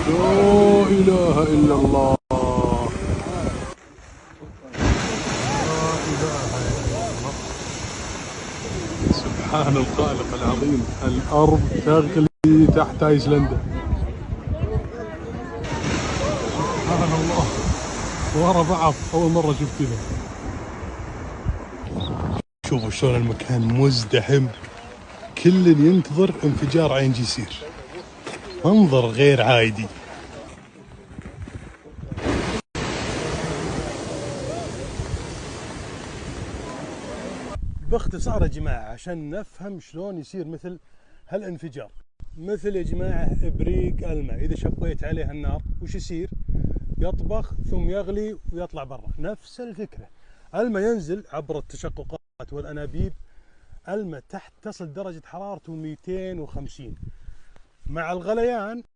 لا إله إلا الله. لا إله إلا الله. سبحان الخالق العظيم، الأرض تغلي تحت أيسلندا. سبحان الله، ورا بعض، أول مرة أشوف كذا. شوفوا شلون المكان مزدحم، كل ينتظر انفجار عين جسير. منظر غير عادي. باختصار يا جماعة عشان نفهم شلون يصير مثل هالانفجار، مثل يا جماعة ابريق الماء إذا شبيت عليه النار وش يصير؟ يطبخ ثم يغلي ويطلع برا. نفس الفكرة، الماء ينزل عبر التشققات والأنابيب، الماء تحت تصل درجة حرارته 250، مع الغليان